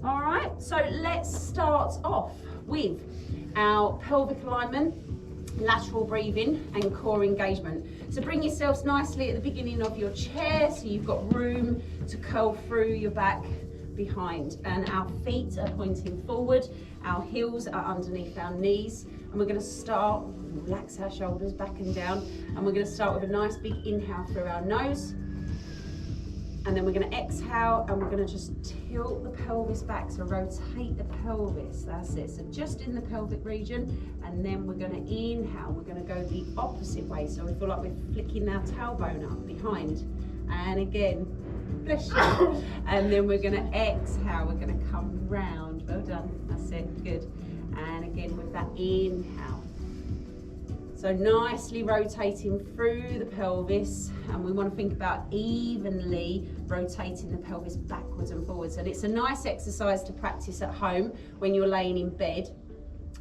All right, so let's start off with our pelvic alignment, lateral breathing and core engagement. So bring yourselves nicely at the beginning of your chair so you've got room to curl through your back behind, and our feet are pointing forward, our heels are underneath our knees, and we're going to start, relax our shoulders back and down, and we're going to start with a nice big inhale through our nose, and then we're going to exhale and we're going to just tilt the pelvis back, so rotate the pelvis, that's it, so just in the pelvic region, and then we're going to inhale, we're going to go the opposite way, so we feel like we're flicking our tailbone up behind, and again, bless you, and then we're going to exhale, we're going to come round, well done, that's it, good, and again with that inhale. So nicely rotating through the pelvis, and we want to think about evenly rotating the pelvis backwards and forwards. And it's a nice exercise to practice at home when you're laying in bed,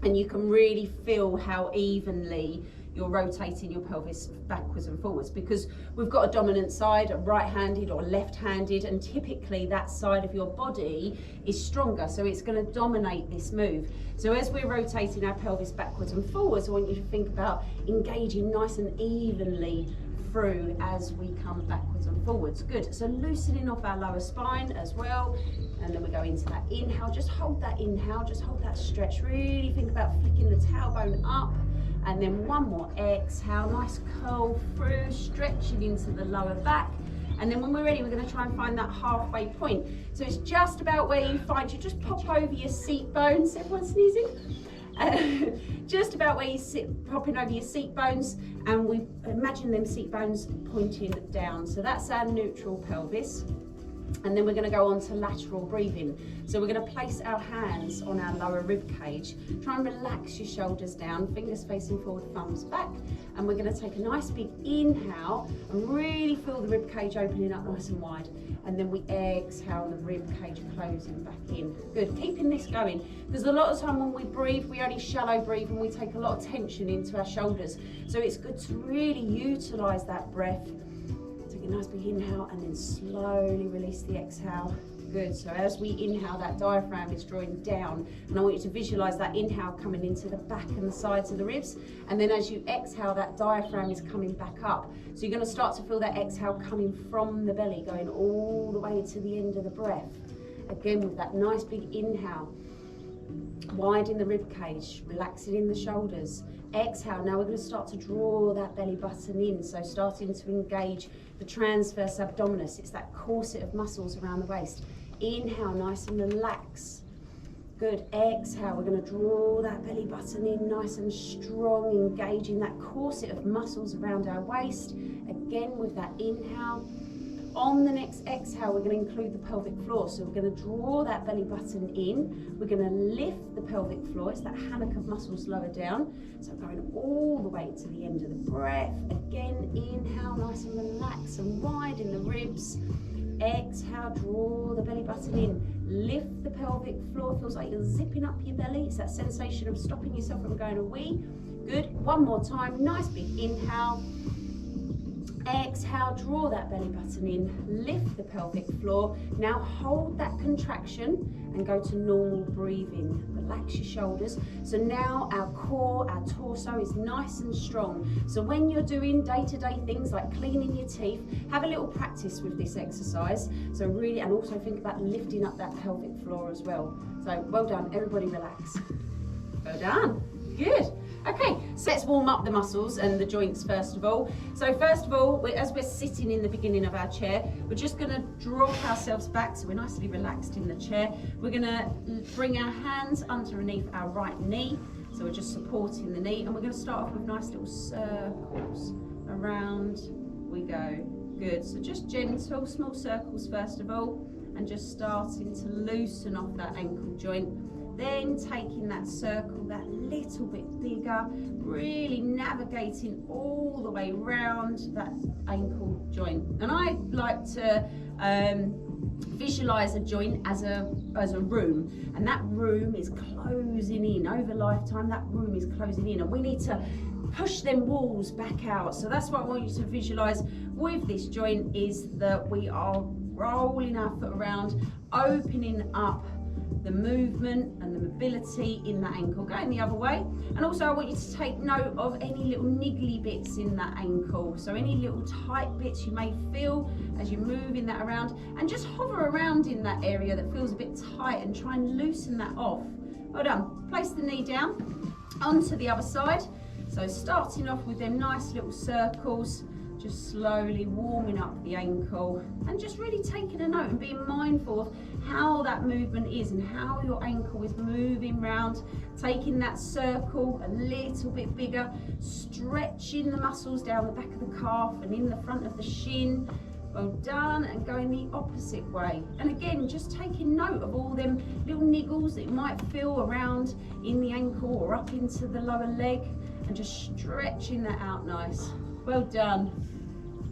and you can really feel how evenly you're rotating your pelvis backwards and forwards, because we've got a dominant side, a right-handed or left-handed, and typically that side of your body is stronger, so it's going to dominate this move. So as we're rotating our pelvis backwards and forwards, I want you to think about engaging nice and evenly through as we come backwards and forwards. Good, so loosening off our lower spine as well, and then we go into that inhale. Just hold that inhale, just hold that stretch, really think about flicking the tailbone up, and then one more exhale, nice curl through, stretching into the lower back. And then when we're ready, we're going to try and find that halfway point. So it's just about where you find, you just pop over your seat bones. Everyone sneezing? Just about where you sit, popping over your seat bones, and we imagine them seat bones pointing down. So that's our neutral pelvis. And then we're going to go on to lateral breathing. So we're going to place our hands on our lower rib cage. Try and relax your shoulders down, fingers facing forward, thumbs back. And we're going to take a nice big inhale and really feel the rib cage opening up nice and wide. And then we exhale, the rib cage closing back in. Good, keeping this going. Because a lot of the time when we breathe, we only shallow breathe and we take a lot of tension into our shoulders. So it's good to really utilize that breath. Take a nice big inhale and then slowly release the exhale. Good, so as we inhale, that diaphragm is drawing down, and I want you to visualize that inhale coming into the back and the sides of the ribs, and then as you exhale, that diaphragm is coming back up. So you're going to start to feel that exhale coming from the belly, going all the way to the end of the breath. Again with that nice big inhale, widen the rib cage, relaxing in the shoulders. Exhale, now we're going to start to draw that belly button in, so starting to engage the transverse abdominis. It's that corset of muscles around the waist. Inhale, nice and relax. Good, exhale, we're going to draw that belly button in nice and strong, engaging that corset of muscles around our waist. Again with that inhale. On the next exhale, we're going to include the pelvic floor. So we're going to draw that belly button in. We're going to lift the pelvic floor. It's that hammock of muscles lower down. So going all the way to the end of the breath. Again, inhale, nice and relax and widen the ribs. Exhale, draw the belly button in. Lift the pelvic floor. It feels like you're zipping up your belly. It's that sensation of stopping yourself from going a wee. Good. One more time. Nice big inhale. Exhale, draw that belly button in, lift the pelvic floor. Now hold that contraction and go to normal breathing. Relax your shoulders. So now our core, our torso is nice and strong. So when you're doing day-to-day things like cleaning your teeth, have a little practice with this exercise. So really, and also think about lifting up that pelvic floor as well. So well done, everybody relax. Well done, good. Okay, so let's warm up the muscles and the joints first of all. So first of all, as we're sitting in the beginning of our chair, we're just going to drop ourselves back so we're nicely relaxed in the chair. We're going to bring our hands underneath our right knee, so we're just supporting the knee, and we're going to start off with nice little circles. Around we go. Good, so just gentle, small circles first of all, and just starting to loosen off that ankle joint. Then taking that circle that little bit bigger, really navigating all the way round that ankle joint. And I like to visualize a joint as a room, and that room is closing in. Over lifetime, that room is closing in, and we need to push them walls back out. So that's what I want you to visualize with this joint, is that we are rolling our foot around, opening up the movement and the mobility in that ankle. Going the other way. And also I want you to take note of any little niggly bits in that ankle. So any little tight bits you may feel as you're moving that around, and just hover around in that area that feels a bit tight and try and loosen that off. Well done. Place the knee down onto the other side. So starting off with them nice little circles, just slowly warming up the ankle and just really taking a note and being mindful of how that movement is and how your ankle is moving round, taking that circle a little bit bigger, stretching the muscles down the back of the calf and in the front of the shin. Well done, and going the opposite way. And again, just taking note of all them little niggles that you might feel around in the ankle or up into the lower leg, and just stretching that out nice. Well done.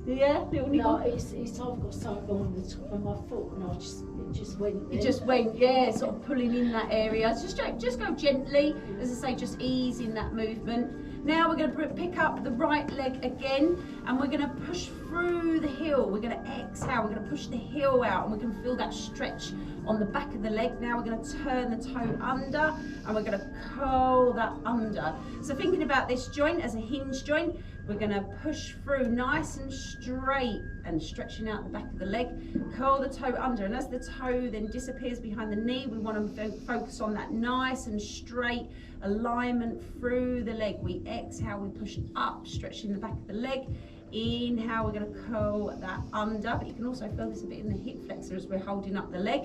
Yeah, little niggle. No, it's I've got something on the top of my foot, and it just went there. It just went, yeah, sort of pulling in that area. Just go gently, as I say, just easing that movement. Now we're going to pick up the right leg again, and we're going to push through the heel. We're going to exhale, we're going to push the heel out, and we're going to feel that stretch on the back of the leg. Now we're going to turn the toe under, and we're going to curl that under. So thinking about this joint as a hinge joint, we're going to push through nice and straight and stretching out the back of the leg, curl the toe under, and as the toe then disappears behind the knee, we want to focus on that nice and straight alignment through the leg. We exhale, we push up, stretching the back of the leg. Inhale, we're going to curl that under, but you can also feel this a bit in the hip flexor as we're holding up the leg.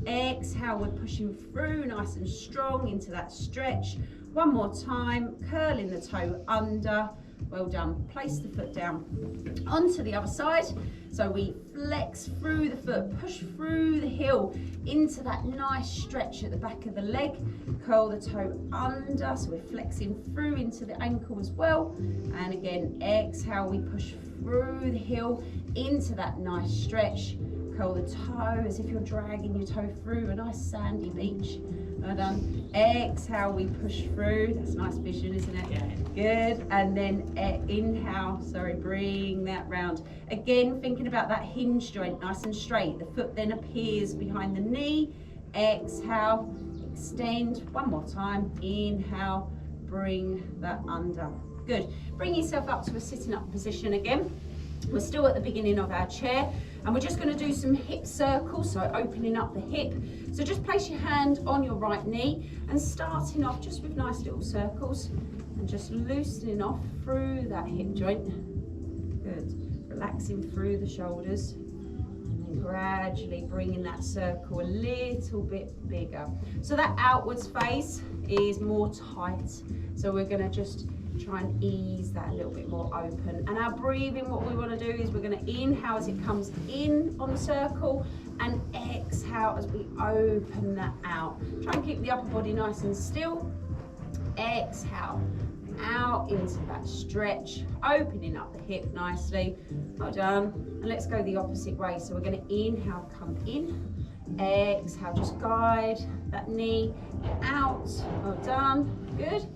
Exhale, we're pushing through nice and strong into that stretch. One more time, curling the toe under. Well done. Place the foot down onto the other side. So we flex through the foot, push through the heel into that nice stretch at the back of the leg. Curl the toe under, so we're flexing through into the ankle as well. And again, exhale, we push through the heel into that nice stretch. Curl the toe as if you're dragging your toe through a nice sandy beach. Well done. Exhale, we push through. That's a nice vision, isn't it? Yeah. Good. And then inhale, bring that round. Again, thinking about that hinge joint, nice and straight. The foot then appears behind the knee. Exhale, extend. One more time. Inhale, bring that under. Good. Bring yourself up to a sitting up position again. We're still at the beginning of our chair, and we're just going to do some hip circles, so opening up the hip. So just place your hand on your right knee and starting off just with nice little circles and just loosening off through that hip joint. Good. Relaxing through the shoulders and then gradually bringing that circle a little bit bigger. So that outwards face is more tight, so we're going to just try and ease that a little bit more open. And our breathing, what we want to do is we're going to inhale as it comes in on the circle and exhale as we open that out. Try and keep the upper body nice and still. Exhale out into that stretch, opening up the hip nicely. Well done. And let's go the opposite way. So we're going to inhale, come in. Exhale, just guide that knee out. Well done. Good.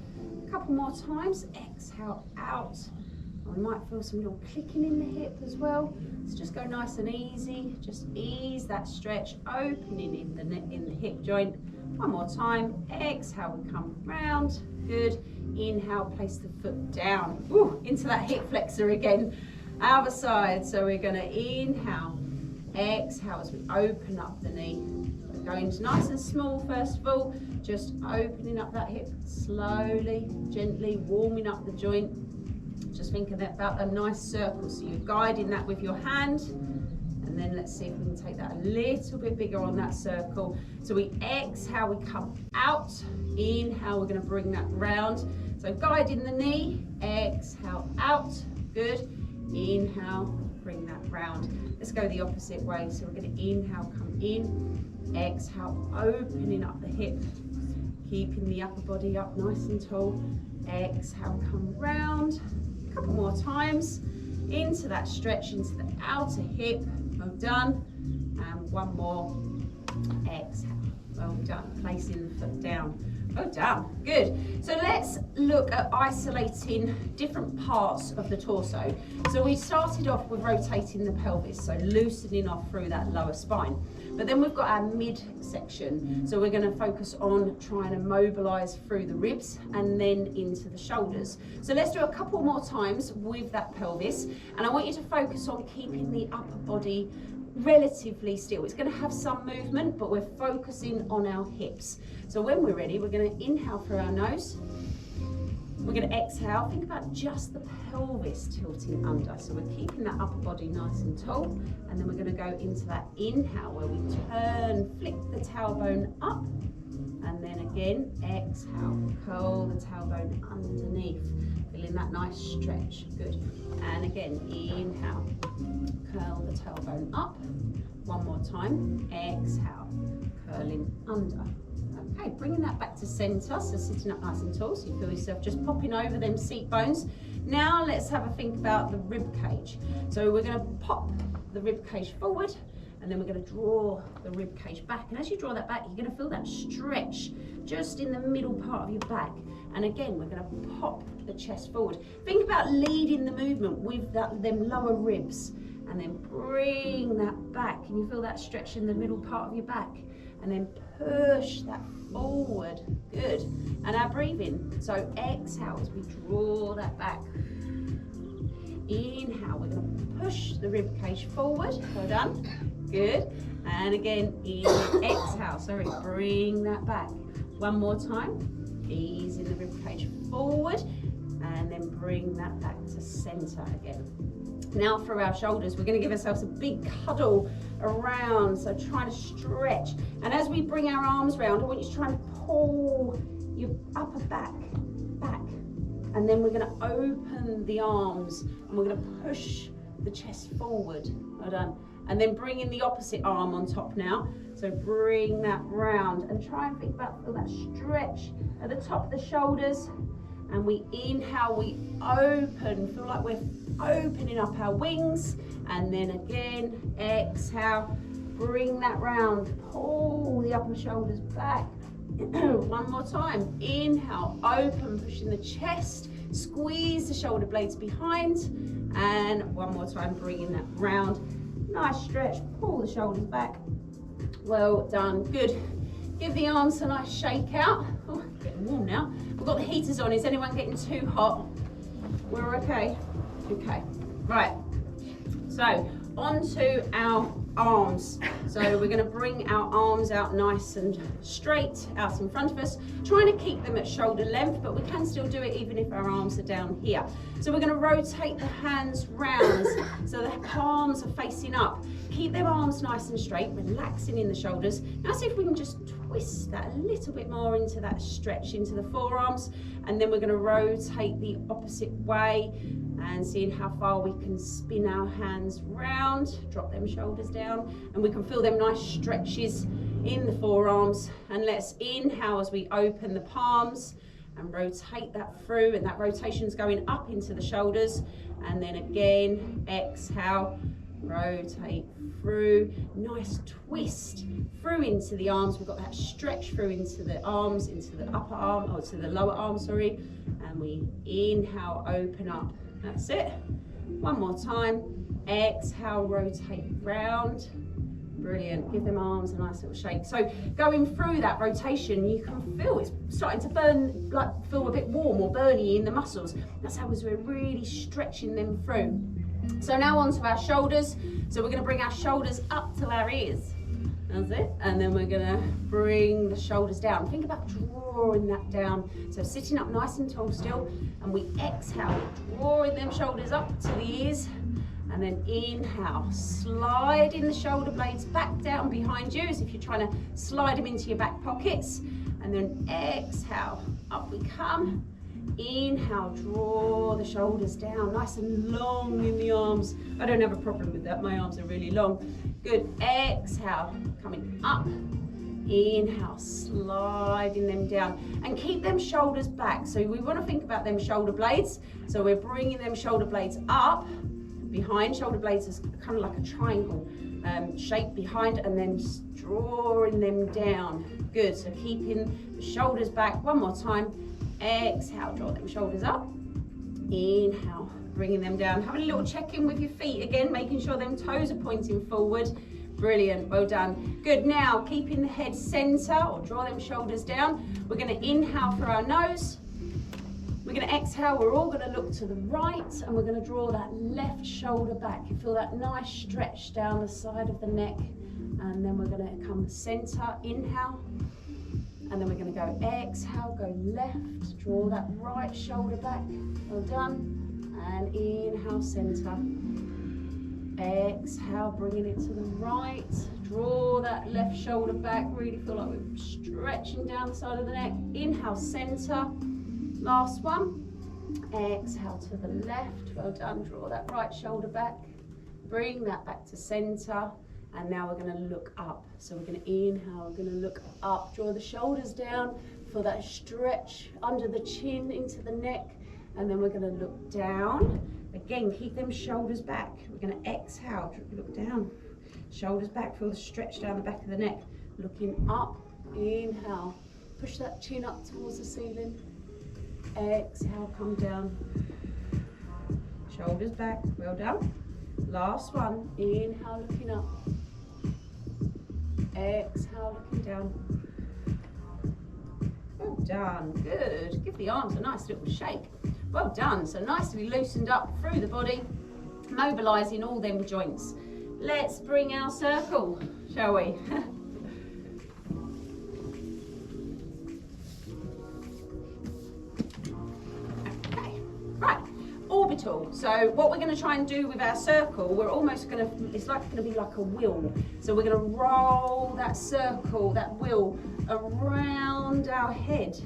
Couple more times. Exhale out. And we might feel some little clicking in the hip as well. So just go nice and easy. Just ease that stretch, opening in the hip joint. One more time. Exhale, we come round. Good. Inhale, place the foot down. Ooh, into that hip flexor again. Other side. So we're going to inhale. Exhale as we open up the knee. Going nice and small first of all, just opening up that hip slowly, gently, warming up the joint. Just thinking about a nice circle. So you're guiding that with your hand, and then let's see if we can take that a little bit bigger on that circle. So we exhale, we come out. Inhale, we're going to bring that round. So guiding the knee, exhale out. Good. Inhale, bring that round. Let's go the opposite way. So we're going to inhale, come in. Exhale, opening up the hip, keeping the upper body up nice and tall. Exhale, come round. A couple more times into that stretch, into the outer hip. Well done. And one more. Exhale. Well done. Placing the foot down. Well done. Good. So let's look at isolating different parts of the torso. So we started off with rotating the pelvis, so loosening off through that lower spine. But then we've got our midsection. So we're going to focus on trying to mobilize through the ribs and then into the shoulders. So let's do a couple more times with that pelvis. And I want you to focus on keeping the upper body relatively still. It's going to have some movement, but we're focusing on our hips. So when we're ready, we're going to inhale through our nose. We're going to exhale. Think about just the pelvis tilting under. So we're keeping that upper body nice and tall. And then we're going to go into that inhale where we turn, flick the tailbone up. And then again, exhale. Curl the tailbone underneath. Feeling that nice stretch. Good. And again, inhale. Curl the tailbone up. One more time. Exhale. Curling under. Okay, bringing that back to center, so sitting up nice and tall, so you feel yourself just popping over them seat bones. Now let's have a think about the rib cage. So we're going to pop the rib cage forward, and then we're going to draw the rib cage back. And as you draw that back, you're going to feel that stretch just in the middle part of your back. And again, we're going to pop the chest forward. Think about leading the movement with them lower ribs, and then bring that back. Can you feel that stretch in the middle part of your back? And then push that forward. Good. And our breathing. So exhale as we draw that back. Inhale, we're going to push the rib cage forward. Well done. Good. And again, exhale. Sorry, bring that back. One more time. Easing the rib cage forward. And then bring that back to center again. Now for our shoulders, we're going to give ourselves a big cuddle around, so trying to stretch. And as we bring our arms round, I want you to try and pull your upper back. And then we're going to open the arms and we're going to push the chest forward. Well done. And then bring in the opposite arm on top now. So bring that round and try and think about, feel that stretch at the top of the shoulders. And we inhale, we open, feel like we're opening up our wings. And then again, exhale, bring that round, pull the upper shoulders back. One more time, inhale, open, pushing the chest, squeeze the shoulder blades behind. And one more time, bringing that round. Nice stretch, pull the shoulders back. Well done, good. Give the arms a nice shake out. Oh, getting warm now. We've got the heaters on. Is anyone getting too hot? We're okay? Okay. Right. So, onto our arms. So we're going to bring our arms out nice and straight out in front of us, trying to keep them at shoulder length, but we can still do it even if our arms are down here. So we're going to rotate the hands round so the palms are facing up. Keep them arms nice and straight, relaxing in the shoulders. Now see if we can just twist that a little bit more into that stretch into the forearms, and then we're going to rotate the opposite way and seeing how far we can spin our hands round, drop them shoulders down, and we can feel them nice stretches in the forearms. And let's inhale as we open the palms and rotate that through, and that rotation's going up into the shoulders. And then again, exhale, rotate through, nice twist through into the arms. We've got that stretch through into the arms, into the upper arm, or to the lower arm, sorry. And we inhale, open up. That's it. One more time. Exhale, rotate round. Brilliant. Give them arms a nice little shake. So going through that rotation, you can feel it's starting to burn, like feel a bit warm or burny in the muscles. That's how we're really stretching them through. So now onto our shoulders. So we're going to bring our shoulders up to our ears. That's it. And then we're going to bring the shoulders down. Think about drawing that down. So sitting up nice and tall still. And we exhale, drawing them shoulders up to the ears. And then inhale, sliding the shoulder blades back down behind you as if you're trying to slide them into your back pockets. And then exhale, up we come. Inhale, draw the shoulders down, nice and long in the arms. I don't have a problem with that, my arms are really long. Good, exhale, coming up. Inhale, sliding them down, and keep them shoulders back. So we want to think about them shoulder blades. So we're bringing them shoulder blades up, behind. Shoulder blades is kind of like a triangle shape behind, and then drawing them down. Good, so keeping the shoulders back. One more time. Exhale, draw them shoulders up. Inhale, bringing them down. Having a little check-in with your feet again, making sure them toes are pointing forward. Brilliant, well done. Good, now keeping the head center, or draw them shoulders down. We're gonna inhale through our nose. We're gonna exhale, we're all gonna look to the right, and we're gonna draw that left shoulder back. You feel that nice stretch down the side of the neck. And then we're gonna come center, inhale. And then we're gonna go exhale, go left, draw that right shoulder back. Well done. And inhale, center. Exhale, bringing it to the right. Draw that left shoulder back. Really feel like we're stretching down the side of the neck. Inhale, center. Last one. Exhale to the left. Well done. Draw that right shoulder back. Bring that back to center. And now we're going to look up. So we're going to inhale, we're going to look up. Draw the shoulders down for that stretch under the chin into the neck. And then we're going to look down. Again, keep them shoulders back. We're going to exhale, look down. Shoulders back, feel the stretch down the back of the neck. Looking up, inhale. Push that chin up towards the ceiling. Exhale, come down. Shoulders back, well done. Last one, inhale, looking up. Exhale, looking down. Well done, good. Give the arms a nice little shake. Well done, so nicely loosened up through the body, mobilising all them joints. Let's bring our circle, shall we? Okay, right, orbital. So what we're going to try and do with our circle, we're almost going to, it's like going to be like a wheel. So we're going to roll that circle, that wheel, around our head.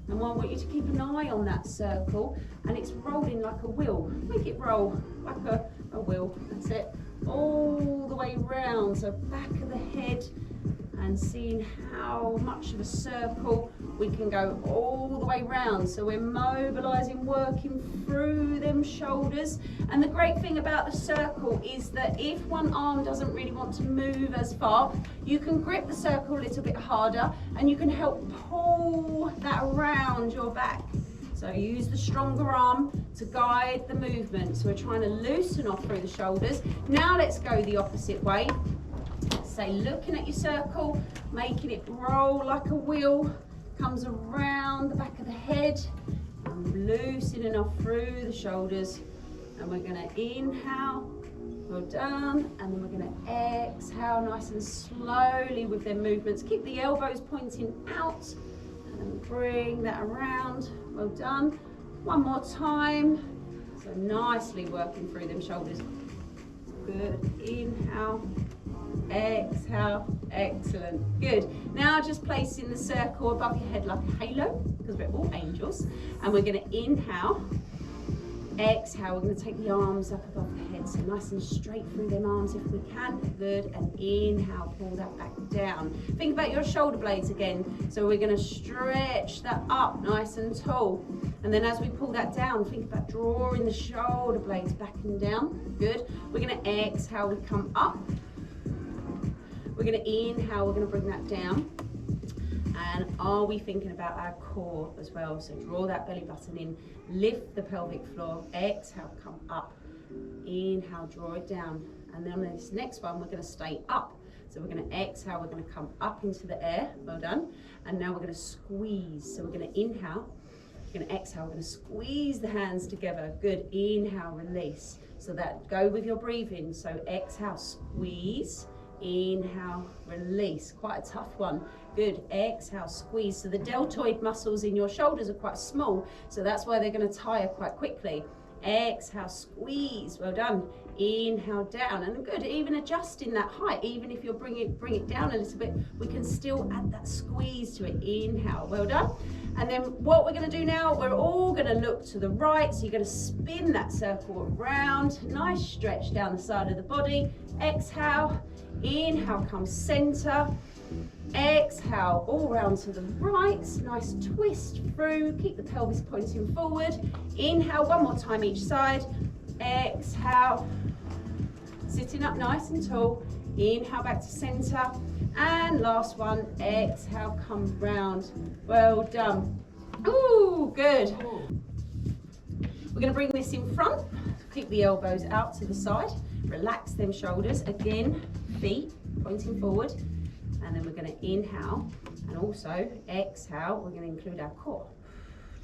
And I want you to keep an eye on that circle, and it's rolling like a wheel. Make it roll like a wheel, that's it. All the way round, so back of the head, and seeing how much of a circle we can go all the way round. So we're mobilising, working through them shoulders. And the great thing about the circle is that if one arm doesn't really want to move as far, you can grip the circle a little bit harder, and you can help pull that around your back. So use the stronger arm to guide the movement. So we're trying to loosen off through the shoulders. Now let's go the opposite way. So looking at your circle, making it roll like a wheel, comes around the back of the head, and loosening off through the shoulders. And we're going to inhale, well done, and then we're going to exhale nice and slowly with their movements. Keep the elbows pointing out, and bring that around, well done. One more time, so nicely working through them shoulders. Good, inhale. Exhale, excellent, good. Now just placing the circle above your head like a halo, because we're all angels, and we're going to inhale, exhale, we're going to take the arms up above the head, so nice and straight through them arms if we can, good, and inhale, pull that back down. Think about your shoulder blades again, so we're going to stretch that up nice and tall, and then as we pull that down, think about drawing the shoulder blades back and down, good. We're going to exhale, we come up. We're going to inhale, we're going to bring that down. And are we thinking about our core as well? So draw that belly button in, lift the pelvic floor, exhale, come up. Inhale, draw it down. And then on this next one, we're going to stay up. So we're going to exhale, we're going to come up into the air, well done. And now we're going to squeeze. So we're going to inhale, we're going to exhale, we're going to squeeze the hands together. Good, inhale, release. So that, go with your breathing. So exhale, squeeze. Inhale, release. Quite a tough one. Good. Exhale, squeeze. So the deltoid muscles in your shoulders are quite small, so that's why they're going to tire quite quickly. Exhale, squeeze. Well done. Inhale, down. And good. Even adjusting that height, even if you're bring it down a little bit, we can still add that squeeze to it. Inhale. Well done. And then what we're going to do now, we're all going to look to the right. So you're going to spin that circle around. Nice stretch down the side of the body. Exhale. Inhale, come center. Exhale, all round to the right. Nice twist through. Keep the pelvis pointing forward. Inhale, one more time each side. Exhale. Sitting up nice and tall. Inhale, back to center. And last one. Exhale, come round. Well done. Ooh, good. We're going to bring this in front. Keep the elbows out to the side. Relax them shoulders. Again, feet pointing forward. And then we're going to inhale and also exhale. We're going to include our core.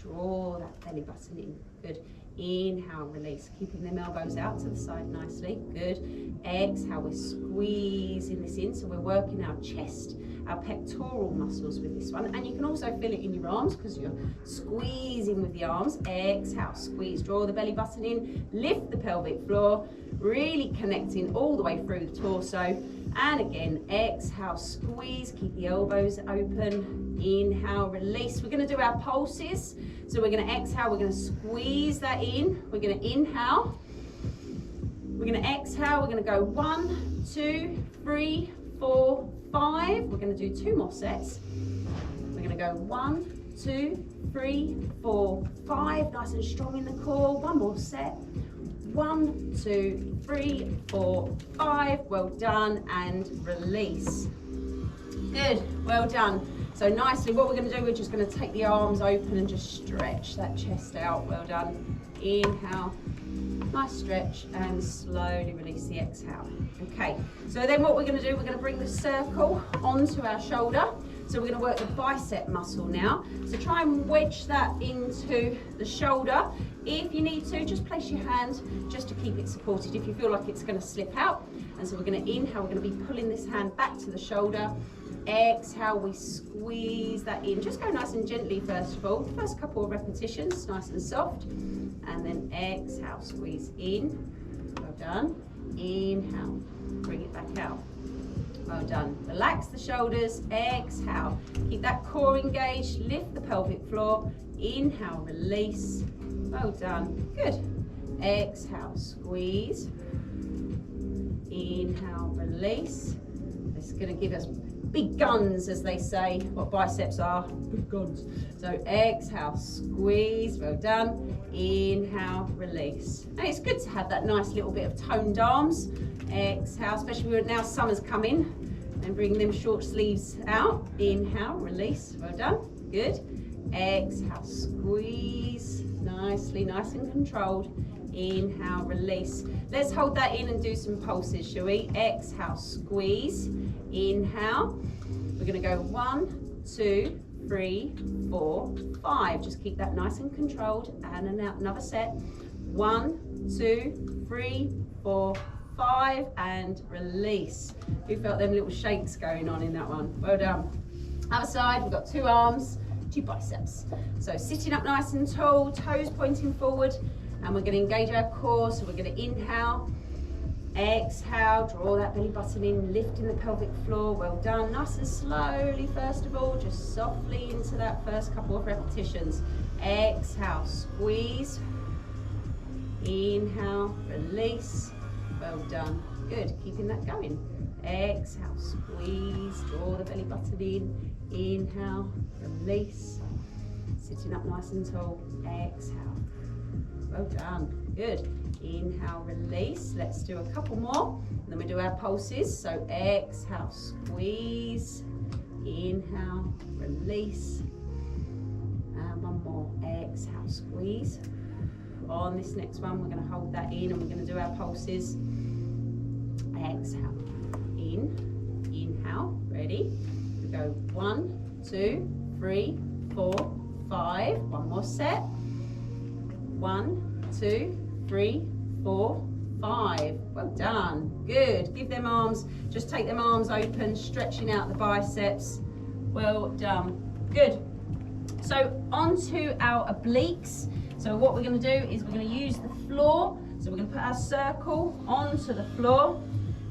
Draw that belly button in. Good. Inhale, release. Keeping them elbows out to the side nicely. Good. Exhale, we're squeezing this in. So we're working our chest, our pectoral muscles with this one. And you can also feel it in your arms because you're squeezing with the arms. Exhale, squeeze. Draw the belly button in. Lift the pelvic floor. Really connecting all the way through the torso. And again, exhale, squeeze, keep the elbows open. Inhale, release. We're going to do our pulses. So we're going to exhale, we're going to squeeze that in. We're going to inhale. We're going to exhale, we're going to go 1, 2, 3, 4, 5. We're going to do 2 more sets. We're going to go 1, 2, 3, 4, 5. Nice and strong in the core. 1 more set. 1, 2, 3, 4, 5. Well done, and release. Good, well done. So nicely, what we're going to do, we're just going to take the arms open and just stretch that chest out. Well done. Inhale, nice stretch, and slowly release the exhale. Okay, so then what we're going to do, we're going to bring the circle onto our shoulder. So we're going to work the bicep muscle now. So try and wedge that into the shoulder. If you need to, just place your hand just to keep it supported if you feel like it's going to slip out. And so we're going to inhale, we're going to be pulling this hand back to the shoulder. Exhale, we squeeze that in. Just go nice and gently first of all. First couple of repetitions, nice and soft. And then exhale, squeeze in. Well done. Inhale, bring it back out. Well done. Relax the shoulders. Exhale. Keep that core engaged. Lift the pelvic floor. Inhale, release. Well done. Good. Exhale, squeeze. Inhale, release. This is going to give us big guns, as they say, what biceps are. Big guns. So exhale, squeeze. Well done. Inhale, release. Now it's good to have that nice little bit of toned arms. Exhale, especially when now summer's coming, and bring them short sleeves out. Inhale, release. Well done. Good. Exhale, squeeze. Nicely, nice and controlled. Inhale, release. Let's hold that in and do some pulses, shall we? Exhale, squeeze. Inhale. We're going to go 1, 2, 3, 4, 5. Just keep that nice and controlled. And another set. 1, 2, 3, 4, 5, and release. Who felt them little shakes going on in that one? Well done. Other side, we've got 2 arms, 2 biceps. So sitting up nice and tall, toes pointing forward, and we're going to engage our core. So we're going to inhale, exhale, draw that belly button in, lifting the pelvic floor. Well done. Nice and slowly, first of all, just softly into that first couple of repetitions. Exhale, squeeze. Inhale, release. Well done. Good. Keeping that going. Exhale, squeeze. Draw the belly button in. Inhale, release. Sitting up nice and tall. Exhale. Well done. Good. Inhale, release. Let's do a couple more. And then we do our pulses. So exhale, squeeze. Inhale, release. And one more. Exhale, squeeze. On this next one, we're going to hold that in and we're going to do our pulses. Exhale, in, inhale, ready. We go 1, 2, 3, 4, 5. One more set. 1, 2, 3, 4, 5. Well done. Good. Give them arms, just take them arms open, stretching out the biceps. Well done. Good. So onto our obliques. So what we're going to do is we're going to use the floor. So we're going to put our circle onto the floor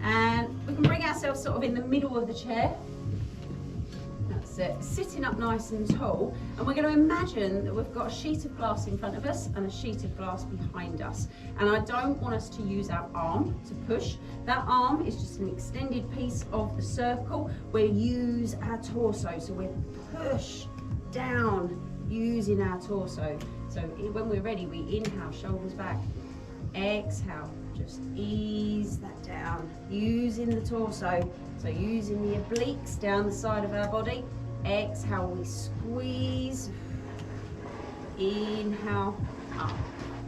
and we can bring ourselves sort of in the middle of the chair. That's it. Sitting up nice and tall. And we're going to imagine that we've got a sheet of glass in front of us and a sheet of glass behind us. And I don't want us to use our arm to push. That arm is just an extended piece of the circle. We use our torso. So we push down using our torso. So when we're ready, we inhale, shoulders back. Exhale, just ease that down, using the torso. So using the obliques down the side of our body. Exhale, we squeeze. Inhale, up.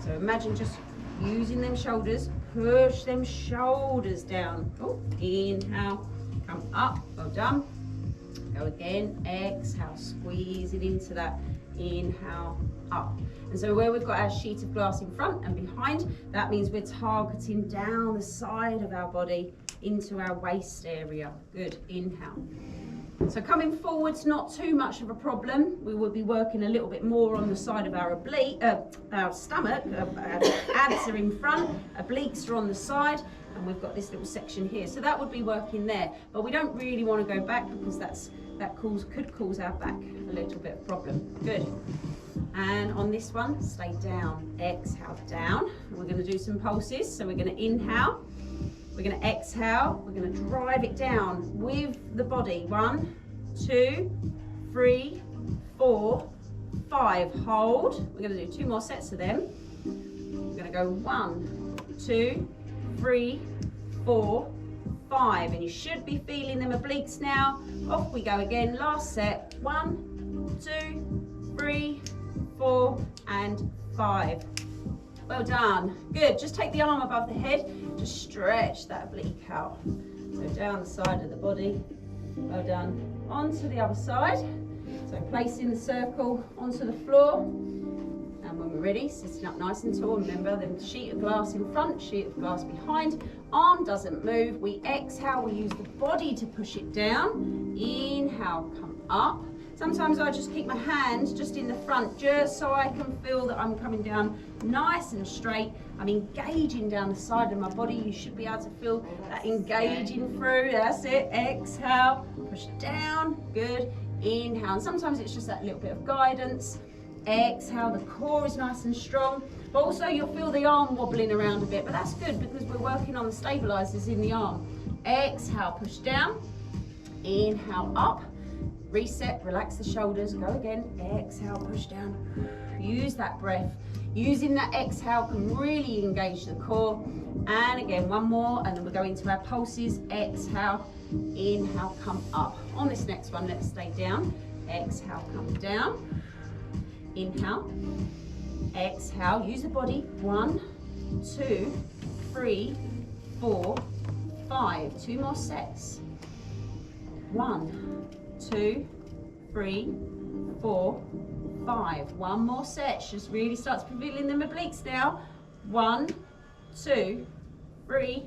So imagine just using them shoulders, push them shoulders down. Oh, inhale, come up, well done. Go again, exhale, squeeze it into that, inhale, up. And so where we've got our sheet of glass in front and behind, that means we're targeting down the side of our body into our waist area. Good, inhale. So coming forwards, not too much of a problem. We will be working a little bit more on the side of our our stomach. Our abs are in front, obliques are on the side, and we've got this little section here. So that would be working there, but we don't really want to go back because could cause our back a little bit of problem. Good. And on this one, stay down, exhale, down. And we're going to do some pulses. So we're going to inhale, we're going to exhale, we're going to drive it down with the body. 1, 2, 3, 4, 5. Hold. We're going to do 2 more sets of them. We're going to go 1, 2, 3, 4, 5. And you should be feeling them obliques now. Off we go again. Last set. 1, 2, 3, 4, and 5. Well done. Good. Just take the arm above the head. Just stretch that oblique out. So down the side of the body. Well done. Onto the other side. So placing the circle onto the floor. And when we're ready, sitting up nice and tall. Remember, the sheet of glass in front, sheet of glass behind. Arm doesn't move. We exhale. We use the body to push it down. Inhale, come up. Sometimes I just keep my hands just in the front, just so I can feel that I'm coming down nice and straight. I'm engaging down the side of my body. You should be able to feel that engaging through. That's it. Exhale, push down. Good. Inhale. And sometimes it's just that little bit of guidance. Exhale, the core is nice and strong. But also you'll feel the arm wobbling around a bit, but that's good because we're working on the stabilizers in the arm. Exhale, push down. Inhale, up. Reset, relax the shoulders, go again, exhale, push down. Use that breath. Using that exhale can really engage the core. And again, 1 more, and then we'll go into our pulses. Exhale, inhale, come up. On this next one, let's stay down. Exhale, come down. Inhale, exhale, use the body. 1, 2, 3, 4, 5. 2 more sets. 1, 2, 3, 4, 5. 1 more set. Just really starts feeling them obliques now. 1, 2, 3,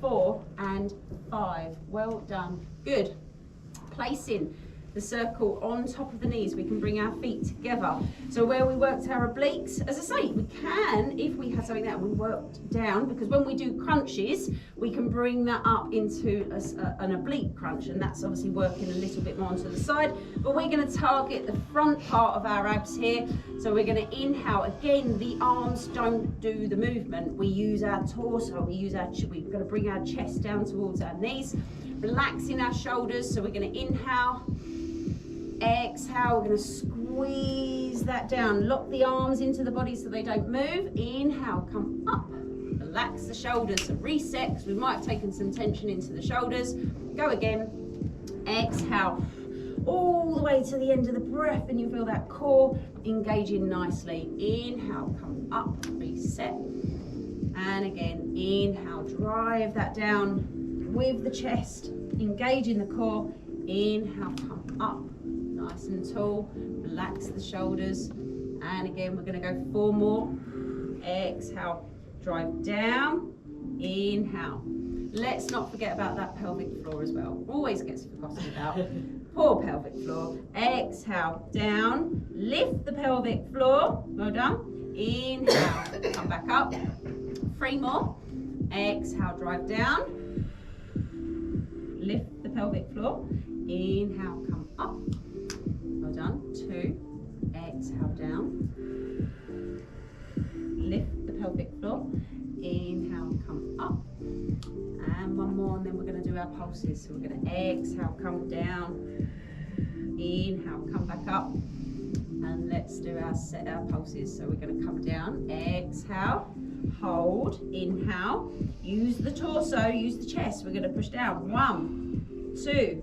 4, and 5. Well done. Good. Placing the circle on top of the knees, we can bring our feet together. So where we worked our obliques, as I say, we can, if we had something that we worked down, because when we do crunches, we can bring that up into an oblique crunch, and that's obviously working a little bit more onto the side. But we're going to target the front part of our abs here. So we're going to inhale. Again, the arms don't do the movement. We use our torso, we're going to bring our chest down towards our knees, relaxing our shoulders. So we're going to inhale. Exhale, we're going to squeeze that down. Lock the arms into the body so they don't move. Inhale, come up. Relax the shoulders. So reset, because we might have taken some tension into the shoulders. Go again. Exhale. All the way to the end of the breath, and you feel that core engaging nicely. Inhale, come up. Reset. And again, inhale. Drive that down with the chest. Engaging the core. Inhale, come up. Nice and tall, relax the shoulders, and again we're going to go 4 more. Exhale, drive down, inhale. Let's not forget about that pelvic floor as well, always gets forgotten about. Poor pelvic floor. Exhale, down, lift the pelvic floor, well done. Inhale, come back up. 3 more. Exhale, drive down, lift the pelvic floor. Inhale, come up. Well done. 2. Exhale, down. Lift the pelvic floor. Inhale, come up. And 1 more, and then we're going to do our pulses. So we're going to exhale, come down. Inhale, come back up. And let's do our pulses. So we're going to come down. Exhale, hold, inhale. Use the torso, use the chest. We're going to push down. 1, 2,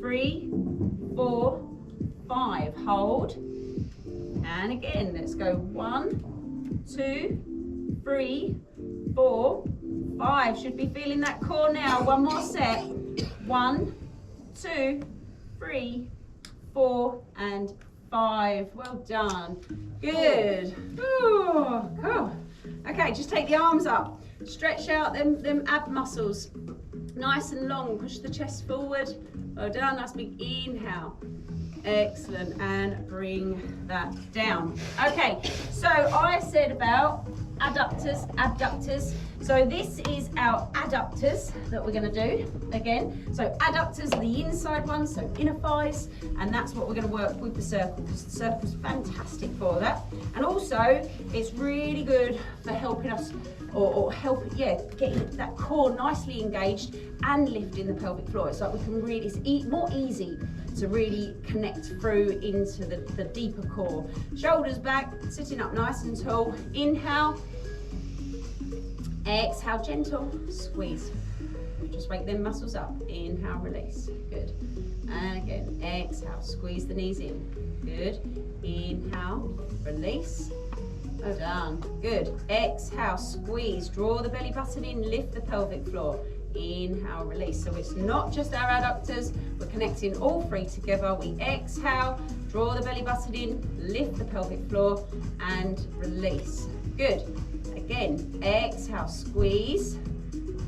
3, 4, 5. Hold. And again, let's go. 1, 2, 3, 4, 5. Should be feeling that core now. 1 more set. 1, 2, 3, 4, and 5. Well done. Good. Ooh, cool. Okay, just take the arms up. Stretch out them ab muscles. Nice and long. Push the chest forward. Well done. Nice big inhale. Excellent. And bring that down. Okay, so I said about adductors, abductors. So this is our adductors that we're going to do again. So adductors are the inside ones, so inner thighs, and that's what we're going to work with the circle, because the circle's fantastic for that. And also, it's really good for helping us, or getting that core nicely engaged and lifting the pelvic floor. It's like we can really, it's more easy to really connect through into the deeper core. Shoulders back, sitting up nice and tall. Inhale. Exhale, gentle squeeze. Just wake them muscles up. Inhale, release. Good. And again, exhale, squeeze the knees in. Good. Inhale, release. Well done. Good. Exhale, squeeze. Draw the belly button in, lift the pelvic floor. Inhale, release. So it's not just our adductors, we're connecting all three together. We exhale, draw the belly button in, lift the pelvic floor, and release. Good. Again, exhale, squeeze,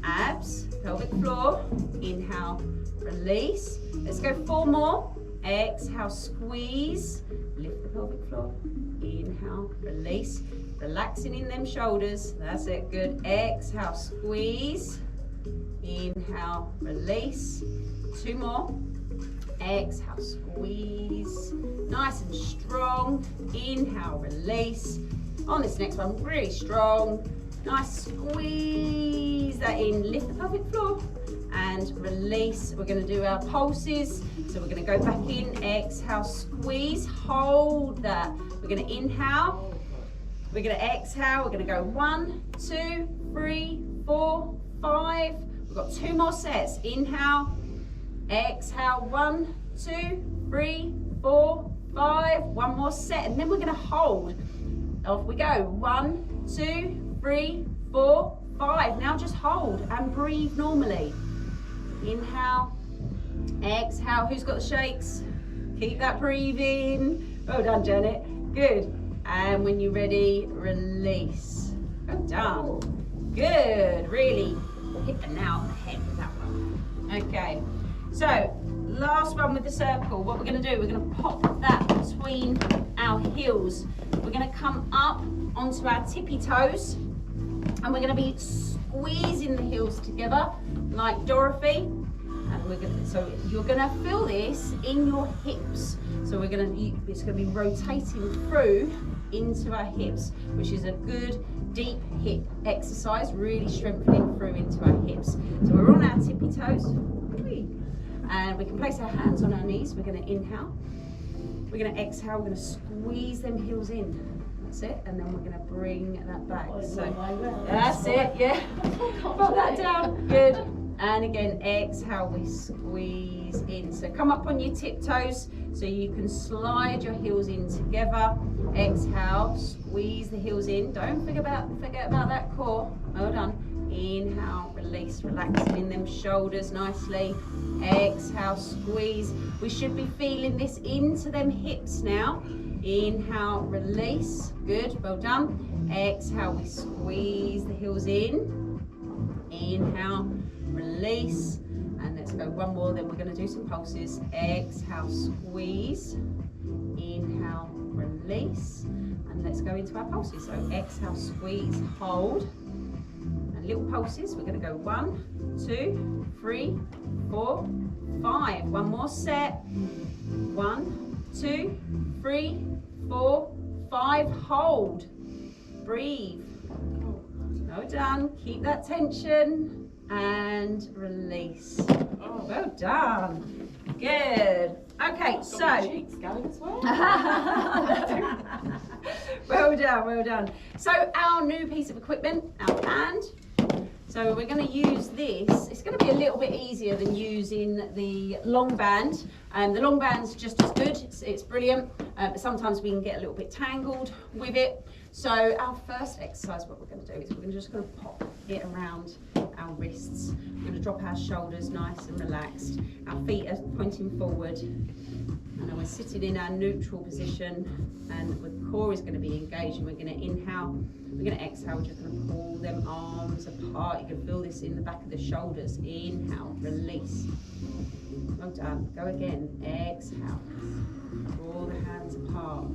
abs, pelvic floor, inhale, release. Let's go 4 more. Exhale, squeeze, lift the pelvic floor, inhale, release. Relaxing in them shoulders, that's it, good. Exhale, squeeze, inhale, release. 2 more. Exhale, squeeze, nice and strong. Inhale, release. On this next one, really strong. Nice squeeze that in, lift the pelvic floor and release. We're going to do our pulses. So we're going to go back in, exhale, squeeze, hold that. We're going to inhale, we're going to exhale, we're going to go 1, 2, 3, 4, 5. We've got 2 more sets. Inhale, exhale, 1, 2, 3, 4, 5. 1 more set, and then we're going to hold. Off we go. 1, 2, 3, 4, 5. Now just hold and breathe normally. Inhale, exhale. Who's got the shakes? Keep that breathing. Well done, Janet. Good. And when you're ready, release. Well done. Good. Really hit the nail on the head with that one. Okay. So last one with the circle. What we're going to do, we're going to pop that between our heels. We're going to come up onto our tippy toes, and we're going to be squeezing the heels together like Dorothy. And we're going to, so you're going to feel this in your hips. So we're going to, it's going to be rotating through into our hips, which is a good deep hip exercise, really strengthening through into our hips. So we're on our tippy toes, and we can place our hands on our knees. We're going to inhale, we're going to exhale, we're going to squeeze them heels in. That's it, and then we're going to bring that back. So that's it, yeah. Put that down, good. And again, exhale, we squeeze in. So come up on your tiptoes so you can slide your heels in together. Exhale, squeeze the heels in. Don't forget about that core. Well done. Inhale, release, relaxing in them shoulders nicely. Exhale, squeeze. We should be feeling this into them hips now. Inhale, release. Good, well done. Exhale, we squeeze the heels in. Inhale, release. And let's go 1 more, then we're going to do some pulses. Exhale, squeeze. Inhale, release. And let's go into our pulses. So exhale, squeeze, hold. And little pulses. We're going to go 1, 2, 3, 4, 5. 1 more set. 1, 2, 3, 4, 5. Hold. Breathe. Well done. Keep that tension. And release. Oh, well done. Good. Okay, so. Cheeks going as well. Well done, well done. So our new piece of equipment, our band. So we're going to use this. It's going to be a little bit easier than using the long band. The long band's just as good. It's brilliant. But sometimes we can get a little bit tangled with it. So our first exercise, what we're going to do is we're just going to pop it around our wrists. We're going to drop our shoulders nice and relaxed. Our feet are pointing forward. And then we're sitting in our neutral position, and the core is going to be engaged, and we're going to inhale, we're going to exhale, we're just going to pull them arms apart. You can feel this in the back of the shoulders. Inhale, release. Well done. Go again. Exhale. Draw the hands apart.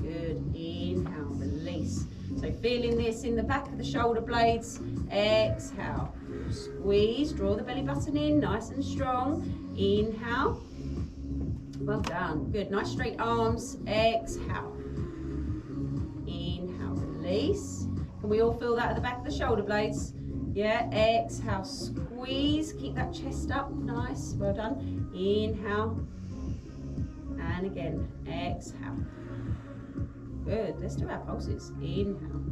Good. Inhale, release. So feeling this in the back of the shoulder blades. Exhale. Squeeze, draw the belly button in, nice and strong. Inhale. Well done. Good. Nice straight arms. Exhale. Inhale, release. Can we all feel that at the back of the shoulder blades? Yeah. Exhale, squeeze. Keep that chest up. Nice. Well done. Inhale. And again. Exhale. Good. Let's do our pulses. Inhale.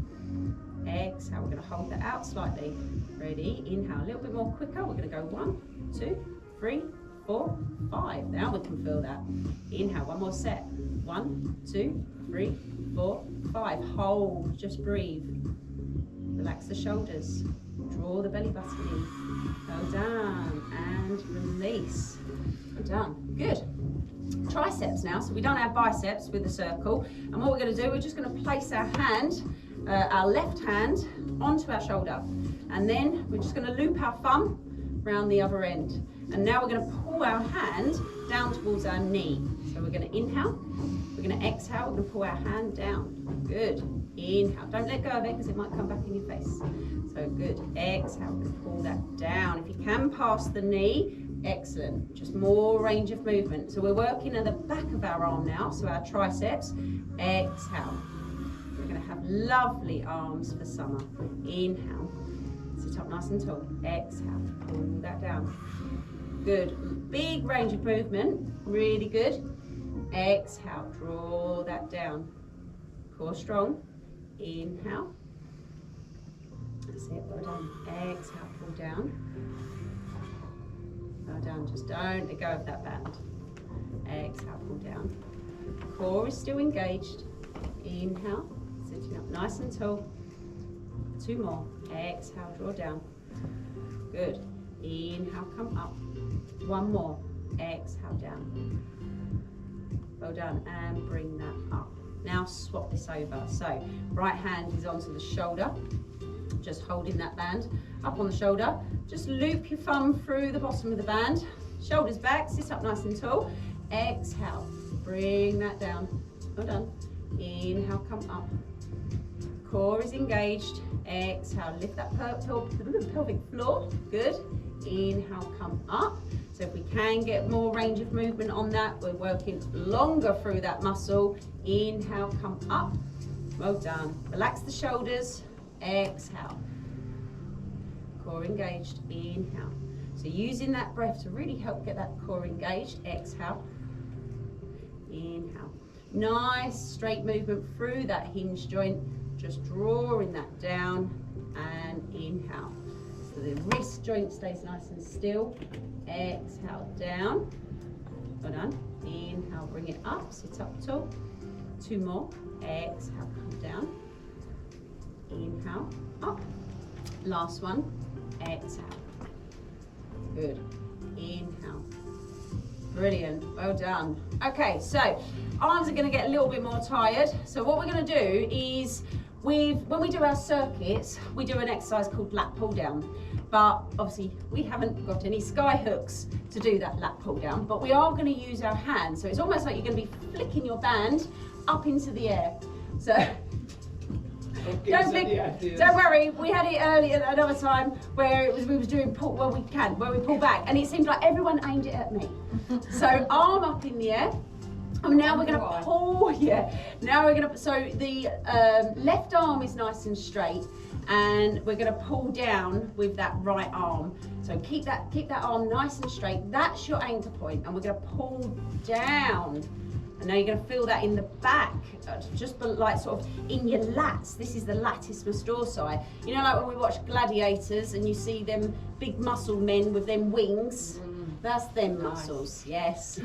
Exhale. We're going to hold that out slightly. Ready? Inhale. A little bit more quicker. We're going to go 1, 2, 3, 4, 5. Now we can feel that. Inhale. One more set. 1, 2, 3, 4, 5. Hold. Just breathe. Relax the shoulders. Draw the belly button in. Well done. And release. Well done. Good. Triceps now. So we've done our biceps with the circle. And what we're going to do, we're just going to place our hand, our left hand, onto our shoulder. And then we're just going to loop our thumb around the other end. And now we're going to pull our hand down towards our knee. So we're going to inhale. We're going to exhale. We're going to pull our hand down. Good. Inhale. Don't let go of it because it might come back in your face. So good. Exhale. We're going to pull that down. If you can pass the knee, excellent. Just more range of movement. So we're working at the back of our arm now. So our triceps. Exhale. We're going to have lovely arms for summer. Inhale. Sit up nice and tall. Exhale. Pull that down. Good. Big range of movement. Really good. Exhale. Draw that down. Core strong. Inhale. That's it. Well done. Exhale. Pull down. Well done. Just don't let go of that band. Exhale. Pull down. Core is still engaged. Inhale. Sitting up nice and tall. 2 more. Exhale. Draw down. Good. Inhale. Come up. 1 more. Exhale down. Well done. And bring that up. Now swap this over. So right hand is onto the shoulder. Just holding that band up on the shoulder. Just loop your thumb through the bottom of the band. Shoulders back. Sit up nice and tall. Exhale. Bring that down. Well done. Inhale. Come up. Core is engaged. Exhale. Lift that pelvic floor. Good. Inhale. Come up. So if we can get more range of movement on that, we're working longer through that muscle. Inhale, come up. Well done. Relax the shoulders. Exhale. Core engaged. Inhale. So using that breath to really help get that core engaged. Exhale. Inhale. Nice straight movement through that hinge joint. Just drawing that down and inhale. So the wrist joint stays nice and still. Exhale down. Well done. Inhale, bring it up. Sit up tall. 2 more. Exhale, come down. Inhale, up. Last one. Exhale. Good. Inhale. Brilliant. Well done. Okay, so arms are going to get a little bit more tired. So what we're going to do is when we do our circuits, we do an exercise called lat pull down. But obviously we haven't got any sky hooks to do that lat pull down, but we are going to use our hands. So it's almost like you're going to be flicking your band up into the air. So don't worry, we had it earlier another time where we was doing pull, where we pull back, and it seemed like everyone aimed it at me. So arm up in the air. And now we're going to pull, now we're going to, so the left arm is nice and straight, and we're going to pull down with that right arm. So keep that arm nice and straight. That's your anchor point, and we're going to pull down. And now you're going to feel that in the back, just like sort of in your lats. This is the latissimus dorsi. You know, like when we watch Gladiators and you see them big muscle men with them wings. That's them muscles, yes.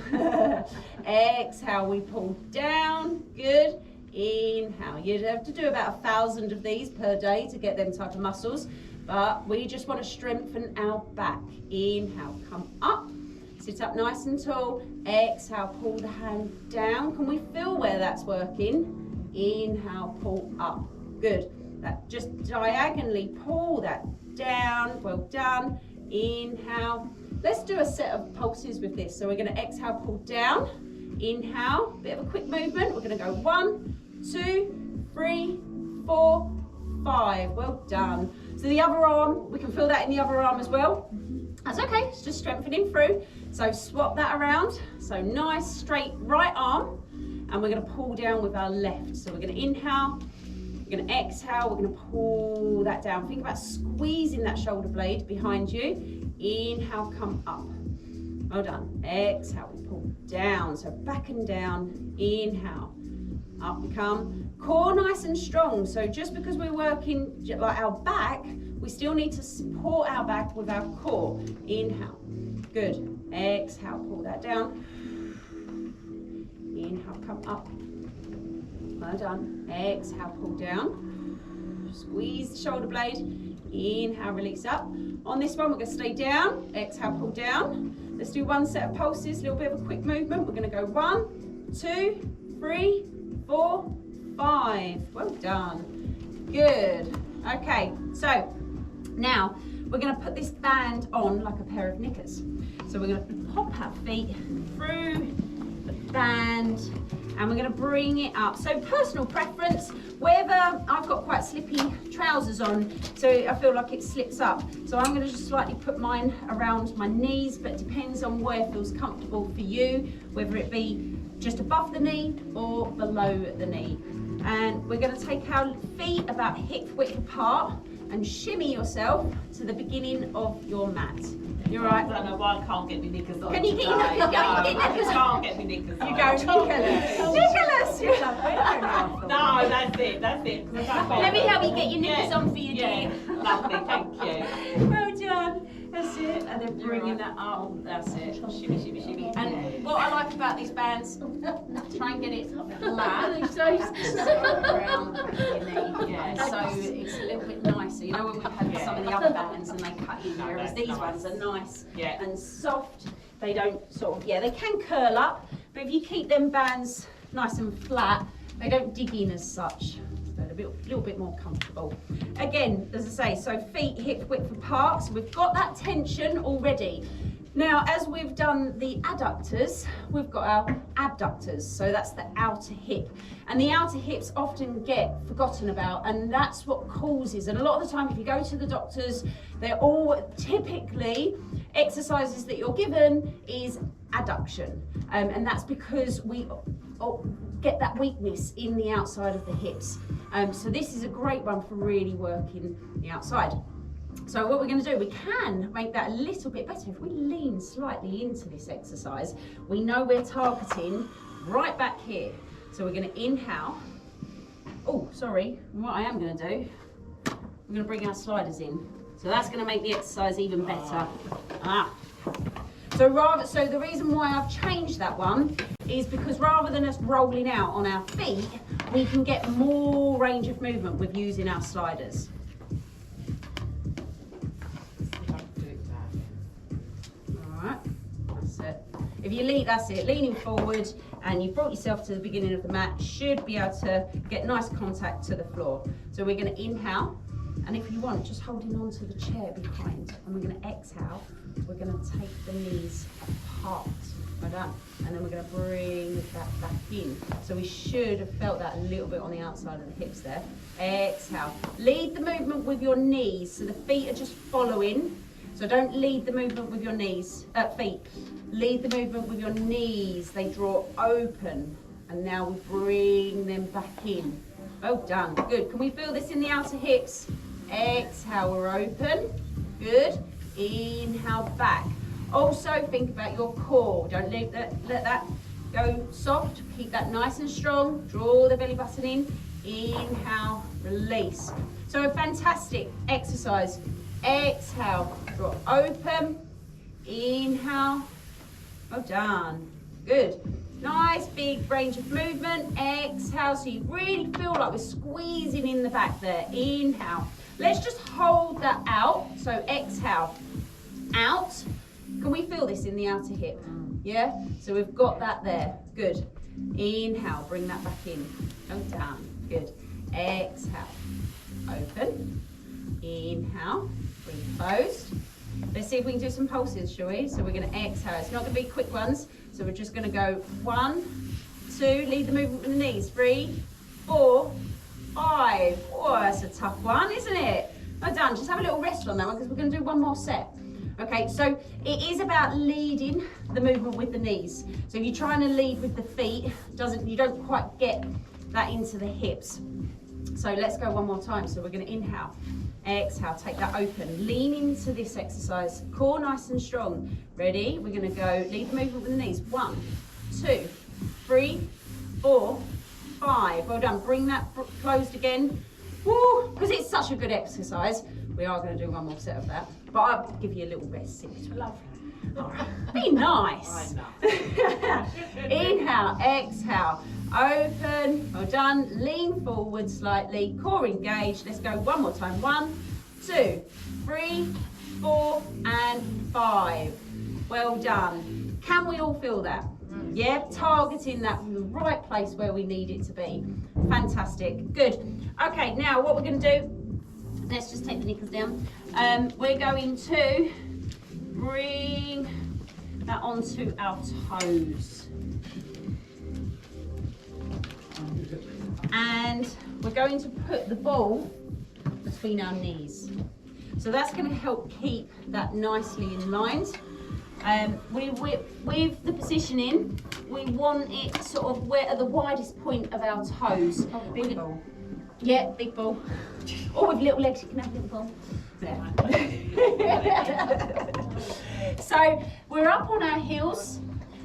Exhale, we pull down, good. Inhale, you'd have to do about 1,000 of these per day to get them type of muscles. but we just want to strengthen our back. Inhale, come up, sit up nice and tall. Exhale, pull the hand down. Can we feel where that's working? Inhale, pull up. Good. That just diagonally pull that down. Well done. Inhale. Let's do a set of pulses with this. So we're going to exhale, pull down. Inhale, bit of a quick movement. We're going to go 1, 2, 3, 4, 5. Well done. So the other arm, we can feel that in the other arm as well. That's okay, it's just strengthening through. So swap that around. So nice straight right arm, and we're going to pull down with our left. So we're going to inhale, we're going to exhale, we're going to pull that down. Think about squeezing that shoulder blade behind you. Inhale, come up. Well done. Exhale, we pull down. So back and down. Inhale, up we come. Core nice and strong. So just because we're working like our back, we still need to support our back with our core. Inhale. Good. Exhale, pull that down. Inhale, come up. Well done. Exhale, pull down. Squeeze the shoulder blade. Inhale, release up. On this one, we're going to stay down. Exhale, pull down. Let's do one set of pulses, a little bit of a quick movement. We're going to go 1, 2, 3, 4, 5. Well done. Good. Okay, so now we're going to put this band on like a pair of knickers. So we're going to pop our feet through the band and we're going to bring it up. So personal preference, whether I've got quite slippy trousers on, so I feel like it slips up. So I'm going to just slightly put mine around my knees, but it depends on where feels comfortable for you, whether it be just above the knee or below the knee. And we're going to take our feet about hip width apart and shimmy yourself to the beginning of your mat. You're right. I don't know why I can't get my knickers on. Can you get your today. knickers on? I can't get my knickers on. You go, Nicholas. Nicholas! You're like, No, that's it. let me help you get your knickers on for you, dear. Lovely, thank you. Well done. That's it. And then bringing that up. That's it. Shimmy, shimmy, shimmy. And what I like about these bands, try and get it flat. Around the back of your knee. Yeah, so it's a little bit nicer. You know when we've had some of the other bands and they cut in, whereas these ones are nice and soft. They don't sort of, they can curl up, but if you keep them bands nice and flat, they don't dig in as such. A little bit more comfortable. Again, as I say, so feet hip width apart, so we've got that tension already. Now, as we've done the adductors, we've got our abductors, so that's the outer hip. And the outer hips often get forgotten about, and that's what causes, and a lot of the time if you go to the doctors, they're all typically exercises that you're given is adduction, and that's because we get that weakness in the outside of the hips. So this is a great one for really working the outside. So what we're going to do, we can make that a little bit better if we lean slightly into this exercise. We know we're targeting right back here. So we're going to inhale. Oh, sorry. What I am going to do, I'm going to bring our sliders in. So that's going to make the exercise even better. So the reason why I've changed that one is because rather than us rolling out on our feet, we can get more range of movement with using our sliders. Alright, that's it. If you lean, that's it, leaning forward and you've brought yourself to the beginning of the mat, should be able to get nice contact to the floor. So we're going to inhale, and if you want, just holding on to the chair behind, and we're going to exhale. We're going to take the knees apart, like that, and then we're going to bring that back in. So we should have felt that a little bit on the outside of the hips there. Exhale. Lead the movement with your knees, so the feet are just following. So don't lead the movement with your knees, feet. Lead the movement with your knees. They draw open, and now we bring them back in. Well done. Good. Can we feel this in the outer hips? Exhale, we're open. Good. Inhale back. Also think about your core. Don't let that go soft. Keep that nice and strong. Draw the belly button in. Inhale, release. So a fantastic exercise. Exhale, draw open. Inhale. Well done. Good. Nice big range of movement. Exhale, so you really feel like we're squeezing in the back there. Inhale. Let's just hold that out. So exhale, out. Can we feel this in the outer hip? Yeah? So we've got that there. Good. Inhale, bring that back in. Go down. Good. Exhale. Open. Inhale. Bring closed. Let's see if we can do some pulses, shall we? So we're going to exhale. It's not going to be quick ones. So we're just going to go 1, 2. Lead the movement with the knees. 3, 4, 5. Oh, that's a tough one, isn't it? Well done. Just have a little rest on that one because we're going to do one more set. Okay, so it is about leading the movement with the knees. So if you're trying to lead with the feet, you don't quite get that into the hips. So let's go one more time. So we're going to inhale, exhale, take that open, lean into this exercise, core nice and strong. Ready? We're going to go lead the movement with the knees. 1, 2, 3, 4, 5. Well done. Bring that closed again. Woo! Because it's such a good exercise. We are going to do one more set of that, but I'll give you a little rest. Lovely. All right. Be nice. Inhale, exhale, open. Well done. Lean forward slightly. Core engaged. Let's go one more time. 1, 2, 3, 4, and 5. Well done. Can we all feel that? Yeah, targeting that in the right place where we need it to be. Fantastic. Good. Okay, now what we're going to do, let's just take the knickers down. We're going to bring that onto our toes. And we're going to put the ball between our knees. So that's going to help keep that nicely in line. With the positioning, we want it sort of where at the widest point of our toes. Oh, big ball. Yeah, big ball. Or with little legs, you can have little ball. Yeah. So we're up on our heels,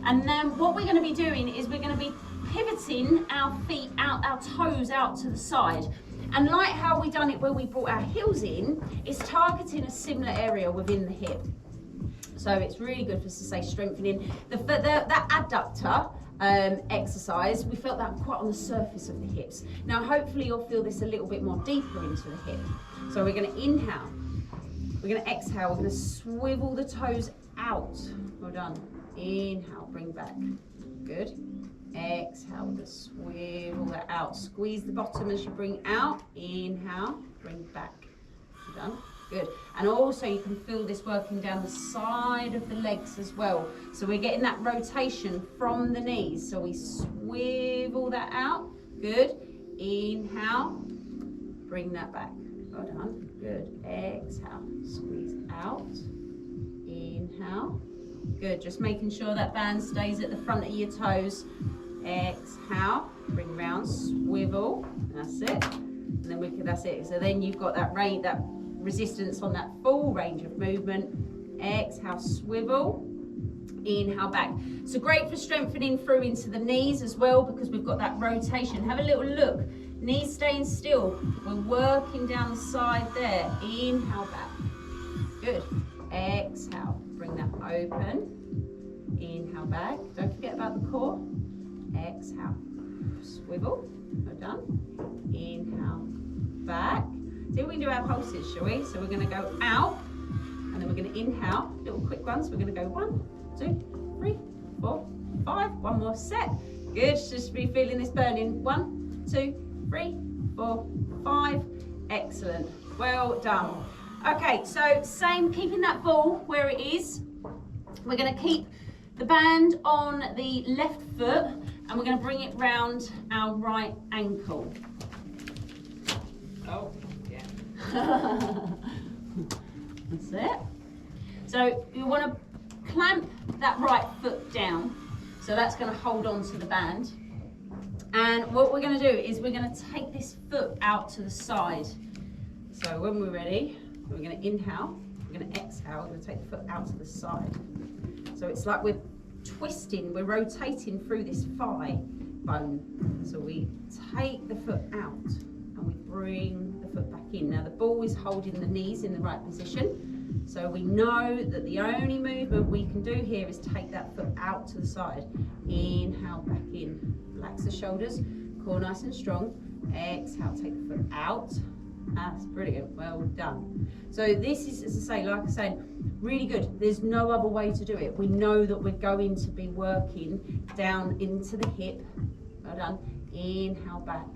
and then what we're going to be doing is we're going to be pivoting our feet out, our toes out to the side. And like how we done it when we brought our heels in, it's targeting a similar area within the hip. So it's really good for us to say strengthening. That adductor exercise, we felt that quite on the surface of the hips. Now hopefully you'll feel this a little bit more deeper into the hip. So we're going to inhale, we're going to exhale, we're going to swivel the toes out. Well done. Inhale, bring back. Good. Exhale, just swivel that out. Squeeze the bottom as you bring out. Inhale, bring back. Well done. Good. And also you can feel this working down the side of the legs as well. So we're getting that rotation from the knees. So we swivel that out. Good. Inhale. Bring that back. Well done. Good. Exhale. Squeeze out. Inhale. Good. Just making sure that band stays at the front of your toes. Exhale. Bring round. Swivel. That's it. And then that's it. So then you've got that resistance on that full range of movement. Exhale, swivel. Inhale, back. So great for strengthening through into the knees as well, because we've got that rotation. Have a little look. Knees staying still. We're working down the side there. Inhale, back. Good. Exhale. Bring that open. Inhale, back. Don't forget about the core. Exhale. Swivel. Well done. Inhale, back. See if we can do our pulses, shall we? So we're going to go out, and then we're going to inhale, little quick ones. We're going to go 1, 2, 3, 4, 5. One more set. Good. Just be feeling this burning. 1, 2, 3, 4, 5. Excellent. Well done. Okay, so same, keeping that ball where it is. We're going to keep the band on the left foot, and we're going to bring it round our right ankle. Oh. That's it. So you want to clamp that right foot down. So that's going to hold on to the band. And what we're going to do is we're going to take this foot out to the side. So when we're ready, we're going to inhale, we're going to exhale, we're going to take the foot out to the side. So it's like we're twisting, we're rotating through this thigh bone. So we take the foot out and we bring the foot back in. Now the ball is holding the knees in the right position. So we know that the only movement we can do here is take that foot out to the side. Inhale, back in. Relax the shoulders, core nice and strong. Exhale, take the foot out. That's brilliant, well done. So this is, as I say, like I said, really good. There's no other way to do it. We know that we're going to be working down into the hip. Well done. Inhale back.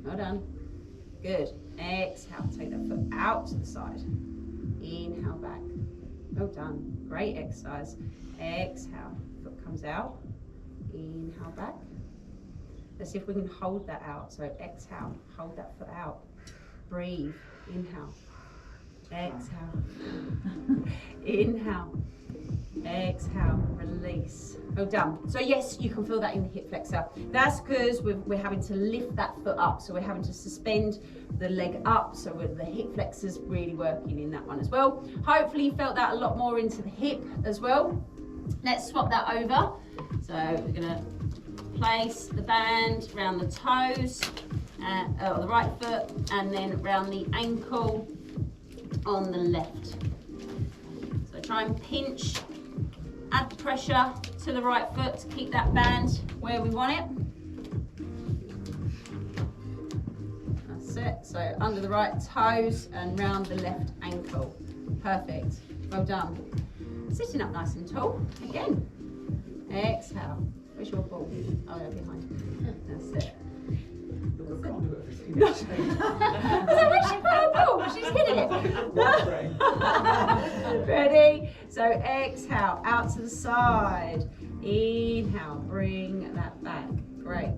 Well done. Good. Exhale, take that foot out to the side. Inhale back. Well done. Great exercise. Exhale, foot comes out. Inhale back. Let's see if we can hold that out. So exhale, hold that foot out. Breathe. Inhale. Exhale. Inhale. Exhale. Release. Well done. So yes, you can feel that in the hip flexor. That's because we're having to lift that foot up. So we're having to suspend the leg up. So the hip flexor's really working in that one as well. Hopefully you felt that a lot more into the hip as well. Let's swap that over. So we're going to place the band around the toes, the right foot, and then around the ankle on the left. So try and pinch, add the pressure to the right foot to keep that band where we want it. That's it. So under the right toes and round the left ankle. Perfect. Well done. Sitting up nice and tall. Again. Exhale. Where's your ball? Oh, yeah, behind. That's it. So where's she put her ball? She's hit it. Ready? So exhale, out to the side. Inhale, bring that back. Great.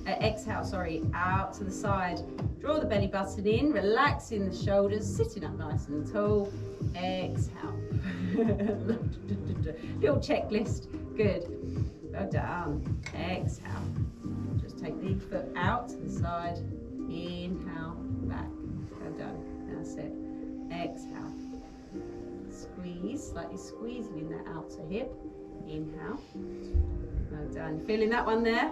Exhale, sorry, out to the side. Draw the belly button in, relaxing the shoulders, sitting up nice and tall. Exhale. Little checklist. Good. Well done. Exhale. Just take the foot out to the side. Inhale, back. Well done. That's it. Exhale. Squeeze, slightly squeezing in that outer hip. Inhale. Well done. Feeling that one there?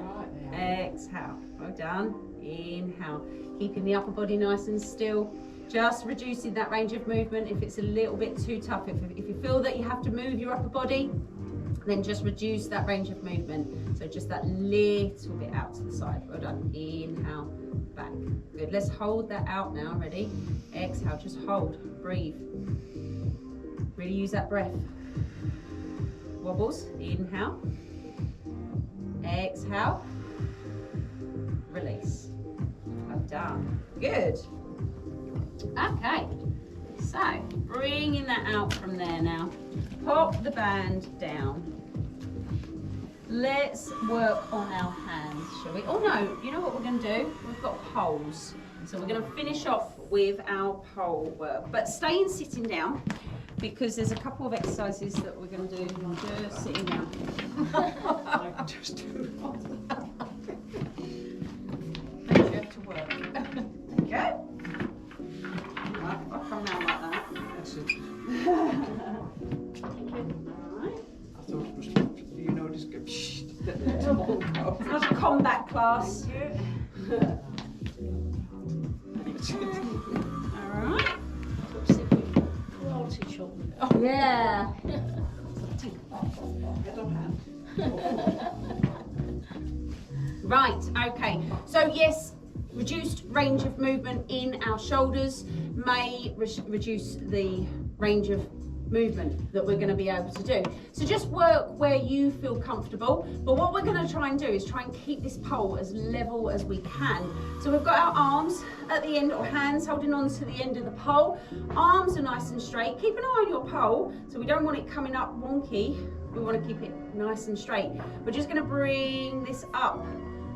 Exhale. Well done. Inhale. Keeping the upper body nice and still. Just reducing that range of movement if it's a little bit too tough. If you feel that you have to move your upper body, then just reduce that range of movement. So just that little bit out to the side. Well done. Inhale, back. Good. Let's hold that out now. Ready? Exhale. Just hold. Breathe. Really use that breath. Wobbles. Inhale. Exhale. Release. Well done. Good. Okay. So bringing that out from there now. Pop the band down. Let's work on our hands, shall we? Oh no, you know what we're going to do? We've got poles. So we're going to finish off with our pole work. But staying sitting down, because there's a couple of exercises that we're going to do just sitting down. I can just do You have to work. There you go. Right, I'll come down like that. That's it. Alright. I thought it was, you know, just go. It's not a combat class. Alright. Karate chop. Yeah. Right, okay. So yes, reduced range of movement in our shoulders may reduce the range of movement that we're going to be able to do. So just work where you feel comfortable, but what we're going to try and do is try and keep this pole as level as we can. So we've got our arms at the end, or hands holding on to the end of the pole. Arms are nice and straight. Keep an eye on your pole, so we don't want it coming up wonky. We want to keep it nice and straight. We're just going to bring this up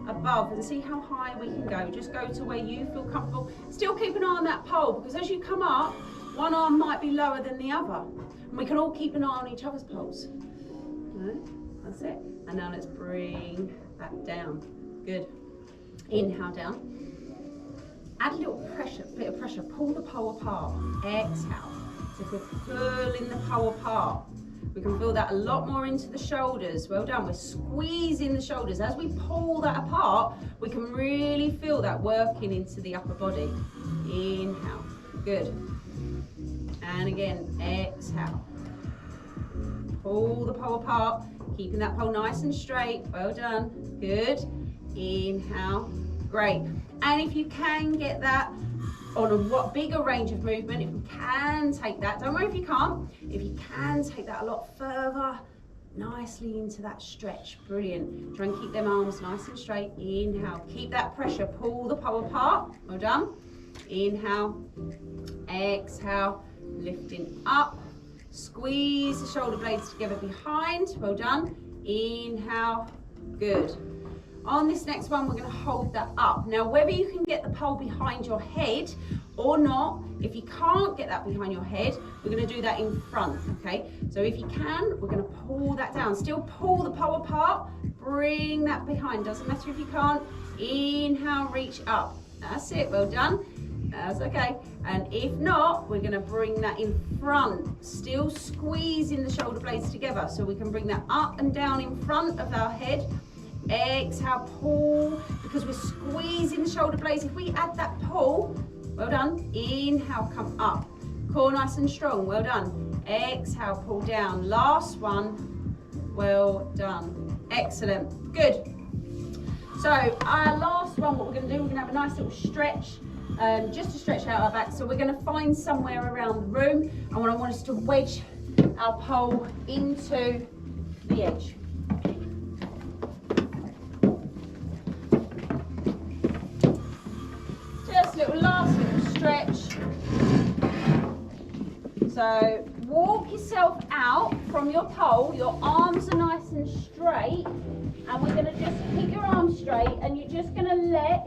above and see how high we can go. Just go to where you feel comfortable. Still keep an eye on that pole, because as you come up, one arm might be lower than the other. And we can all keep an eye on each other's poles. Right, that's it. And now let's bring that down. Good. Inhale down. Add a little pressure, bit of pressure. Pull the pole apart. Exhale. So if we're pulling the pole apart, we can feel that a lot more into the shoulders. Well done. We're squeezing the shoulders. As we pull that apart, we can really feel that working into the upper body. Inhale. Good. And again, exhale. Pull the pole apart, keeping that pole nice and straight. Well done. Good. Inhale. Great. And if you can get that on a bigger range of movement, if we can take that, don't worry if you can't, if you can take that a lot further, nicely into that stretch. Brilliant. Try and keep them arms nice and straight. Inhale, keep that pressure, pull the pole apart. Well done. Inhale, exhale, lifting up. Squeeze the shoulder blades together behind. Well done. Inhale, good. On this next one, we're going to hold that up. Now, whether you can get the pole behind your head or not, if you can't get that behind your head, we're going to do that in front, okay? So if you can, we're going to pull that down. Still pull the pole apart, bring that behind. Doesn't matter if you can't. Inhale, reach up. That's it, well done. That's okay. And if not, we're going to bring that in front. Still squeezing the shoulder blades together so we can bring that up and down in front of our head. Exhale, pull, because we're squeezing the shoulder blades. If we add that pull, well done. Inhale, come up. Core nice and strong, well done. Exhale, pull down. Last one, well done. Excellent, good. So our last one, what we're going to do, we're going to have a nice little stretch, just to stretch out our back. So we're going to find somewhere around the room, and I want us to wedge our pole into the edge. Last little stretch. So walk yourself out from your pole, your arms are nice and straight, and we're going to just keep your arms straight, and you're just going to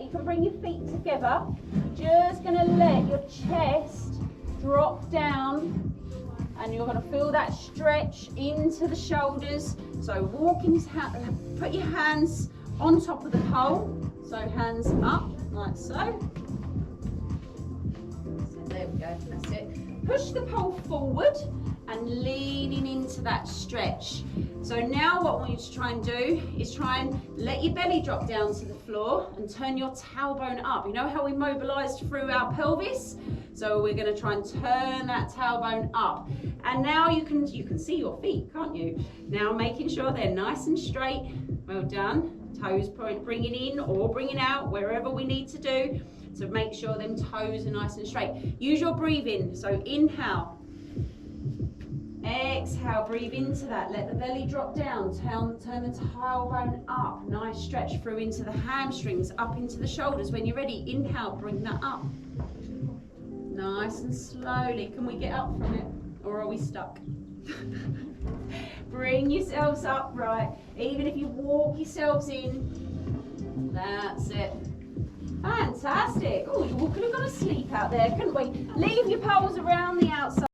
you can bring your feet together, just going to let your chest drop down, and you're going to feel that stretch into the shoulders. So put your hands on top of the pole, so hands up like so. There we go, that's it. Push the pole forward and leaning into that stretch. So now what I want you to try and do is try and let your belly drop down to the floor and turn your tailbone up. You know how we mobilized through our pelvis? So we're going to try and turn that tailbone up. And now you can see your feet, can't you? Now making sure they're nice and straight. Well done. Toes bringing in or bringing out, wherever we need to do. So make sure them toes are nice and straight. Use your breathing. So inhale. Exhale, breathe into that. Let the belly drop down. Turn the tailbone up. Nice stretch through into the hamstrings, up into the shoulders. When you're ready, inhale, bring that up. Nice and slowly. Can we get up from it? Or are we stuck? Bring yourselves up, right. Even if you walk yourselves in. That's it. Fantastic. Oh, we could have gone to sleep out there, couldn't we? Leave your poles around the outside.